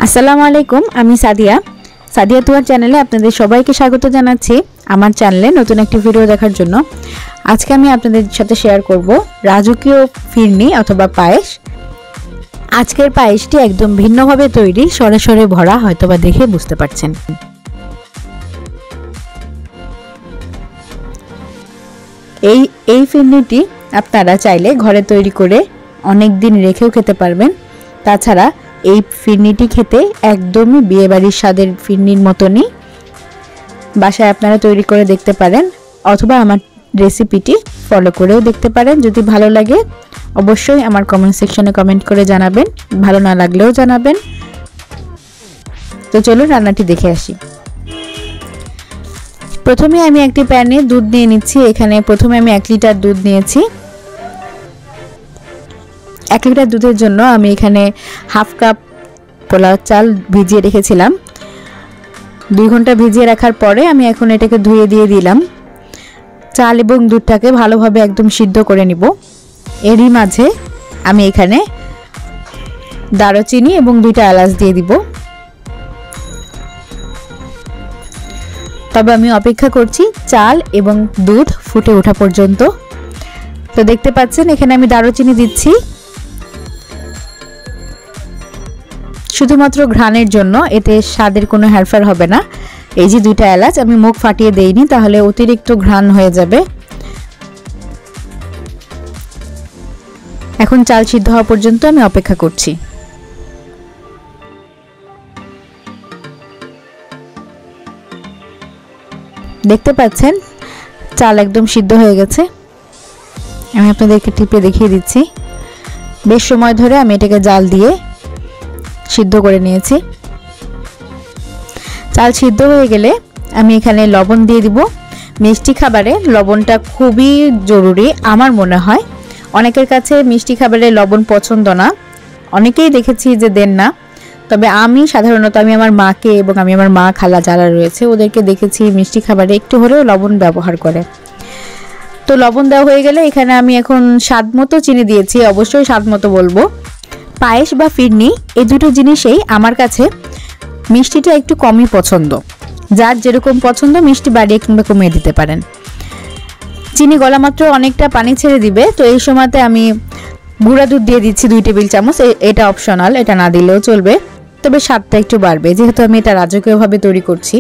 আসসালামু আলাইকুম, আমি সাদিয়া। সাদিয়া তুয়ার চ্যানেলে আপনাদের সবাইকে স্বাগত জানাচ্ছি। আমার চ্যানেলে নতুন একটি ভিডিও দেখার জন্য আজকে আমি আপনাদের সাথে শেয়ার করব রাজকীয় ফিরনি অথবা পায়েস। আজকের পায়েসটি একদম ভিন্নভাবে তৈরি, সরাসরি ভরা, হয়তোবা দেখে বুঝতে পারছেন। এই ফিরনিটি আপনারা চাইলে ঘরে তৈরি করে অনেক দিন রেখেও খেতে পারবেন। তাছাড়া এই ফিরনিটি খেতে একদমই বিয়েবাড়ির স্বাদের ফিরনির মতনই। বাসায় আপনারা তৈরি করে দেখতে পারেন অথবা আমার রেসিপিটি ফলো করেও দেখতে পারেন। যদি ভালো লাগে অবশ্যই আমার কমেন্ট সেকশনে কমেন্ট করে জানাবেন, ভালো না লাগলেও জানাবেন। তো চলুন রান্নাটি দেখে আসি। প্রথমে আমি একটি প্যানে দুধ নিয়ে নিচ্ছি। এখানে প্রথমে আমি 1 লিটার দুধ নিয়েছি। 1 লিটার দুধের জন্য আমি এখানে হাফ কাপ পোলাও চাল ভিজিয়ে রেখেছিলাম। 2 ঘন্টা ভিজিয়ে রাখার পরে আমি এখন এটাকে ধুয়ে দিয়ে দিলাম। চাল এবং দুধটাকে ভালোভাবে একদম সিদ্ধ করে নিব। এরই মাঝে আমি এখানে দারুচিনি এবং 2টা এলাচ দিয়ে দিব। তবে আমি অপেক্ষা করছি চাল এবং দুধ ফুটে ওঠা পর্যন্ত। তো দেখতে পাচ্ছেন এখানে আমি দারুচিনি দিচ্ছি শুধুমাত্র ঘ্রাণের জন্য, এতে স্বাদের কোনো হেরফের হবে না। এই যে 2টা এলাচ আমি মুখ ফাটিয়ে দেইনি, তাহলে অতিরিক্ত ঘ্রাণ হয়ে যাবে। এখন চাল সিদ্ধ হওয়া পর্যন্ত আমি অপেক্ষা করছি। দেখতে পাচ্ছেন চাল একদম সিদ্ধ হয়ে গেছে। আমি আপনাদেরকে টিপে দেখিয়ে দিচ্ছি। বেশ সময় ধরে আমি এটাকে জাল দিয়ে সিদ্ধ করে নিয়েছি। চাল সিদ্ধ হয়ে গেলে আমি এখানে লবণ দিয়ে দিব। মিষ্টি খাবারে লবণটা খুবই জরুরি আমার মনে হয়। অনেকের কাছে মিষ্টি খাবারে লবণ পছন্দ না, অনেকেই দেখেছি যে দেন না। তবে আমি সাধারণত আমার মাকে এবং আমার মা খালা যারা রয়েছে ওদেরকে দেখেছি মিষ্টি খাবারে একটু হলেও লবণ ব্যবহার করে। তো লবণ দেওয়া হয়ে গেলে এখানে আমি এখন স্বাদ মতো চিনি দিয়েছি। অবশ্যই স্বাদ মতো বলবো। পায়েস বা ফিরনি এই দুটো জিনিসেই আমার কাছে মিষ্টিটা একটু কমই পছন্দ। যার যেরকম পছন্দ মিষ্টি বাড়িয়ে কিংবা কমিয়ে দিতে পারেন। চিনি গলা মাত্র অনেকটা পানি ছেড়ে দিবে। তো এই সময়তে আমি গুঁড়া দুধ দিয়ে দিচ্ছি 2 টেবিল চামচ। এটা অপশনাল, এটা না দিলেও চলবে, তবে স্বাদটা একটু বাড়বে যেহেতু আমি এটা রাজকীয়ভাবে তৈরি করছি।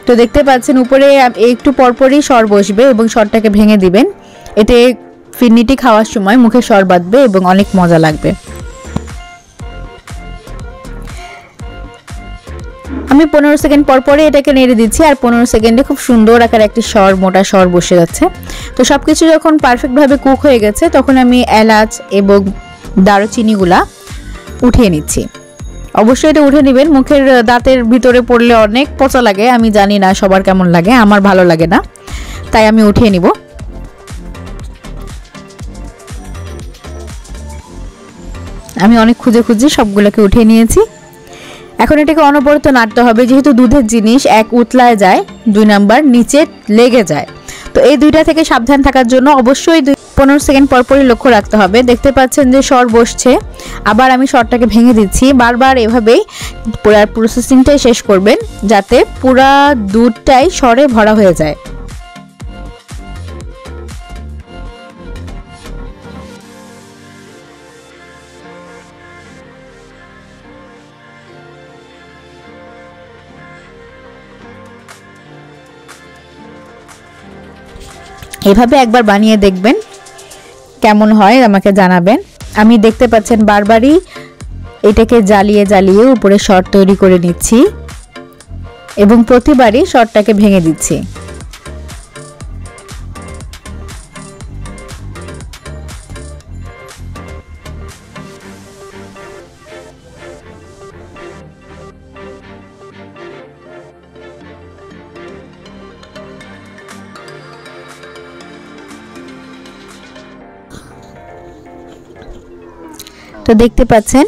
তো দেখতে পাচ্ছেন উপরে একটু পরপরই সর বসবে এবং সরটাকে ভেঙে দিবেন। এতে ফিরনিটি খাওয়ার সময় মুখে সর বাঁধবে এবং অনেক মজা লাগবে। আমি 15 সেকেন্ড পরে এটাকে নেড়ে দিচ্ছি আর 15 সেকেন্ডে খুব সুন্দর আকারে একটি সর, মোটা সর বসে যাচ্ছে। তো সবকিছু যখন পারফেক্টভাবে কুক হয়ে গেছে তখন আমি এলাচ এবং দারুচিনিগুলা উঠিয়ে নিচ্ছি। অবশ্যই এটা উঠে নেবেন। মুখের দাঁতের ভিতরে পড়লে অনেক পচা লাগে, আমি জানি না সবার কেমন লাগে, আমার ভালো লাগে না, তাই আমি উঠিয়ে নিব। আমি অনেক খুঁজে সবগুলোকে উঠিয়ে নিয়েছি। এখন এটাকে অনবরত নাড়তে হবে, যেহেতু দুধের জিনিস, 1 উতলায় যায়, 2 নাম্বার নিচে লেগে যায়। তো এই 2টা থেকে সাবধান থাকার জন্য অবশ্যই 15 সেকেন্ড পরপরই লক্ষ্য রাখতে হবে। দেখতে পাচ্ছেন যে সর বসছে, আবার আমি সরটাকে ভেঙে দিচ্ছি। বারবার এভাবেই পুরো প্রসেসিংটাই শেষ করবেন যাতে পুরা দুধটাই সরে ভরা হয়ে যায়। এভাবে একবার বানিয়ে দেখবেন, কেমন হয় আমাকে জানাবেন। আমি দেখতে পাচ্ছেন বারবারই এটাকে জ্বালিয়ে উপরে সর তৈরি করে নিচ্ছি এবং প্রতিবারই সরটাকে ভেঙে দিচ্ছি। তো দেখতে পাচ্ছেন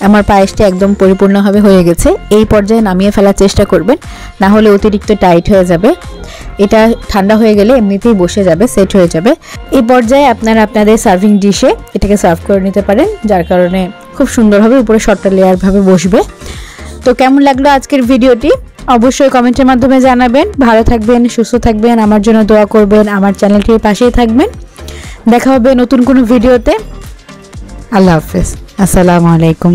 আমার পায়েসটি একদম পরিপূর্ণভাবে হয়ে গেছে। এই পর্যায়ে নামিয়ে ফেলার চেষ্টা করবেন, না হলে অতিরিক্ত টাইট হয়ে যাবে। এটা ঠান্ডা হয়ে গেলে এমনিতেই বসে যাবে, সেট হয়ে যাবে। এই পর্যায়ে আপনারা আপনাদের সার্ভিং ডিশে এটাকে সার্ভ করে নিতে পারেন, যার কারণে খুব সুন্দরভাবে উপরে শর্টটা লেয়ার ভাবে বসবে। তো কেমন লাগলো আজকের ভিডিওটি অবশ্যই কমেন্টের মাধ্যমে জানাবেন। ভালো থাকবেন, সুস্থ থাকবেন, আমার জন্য দোয়া করবেন, আমার চ্যানেলটির পাশেই থাকবেন। দেখা হবে নতুন কোনো ভিডিওতে। আল্লাহ হাফেজ, আসসালামু আলাইকুম।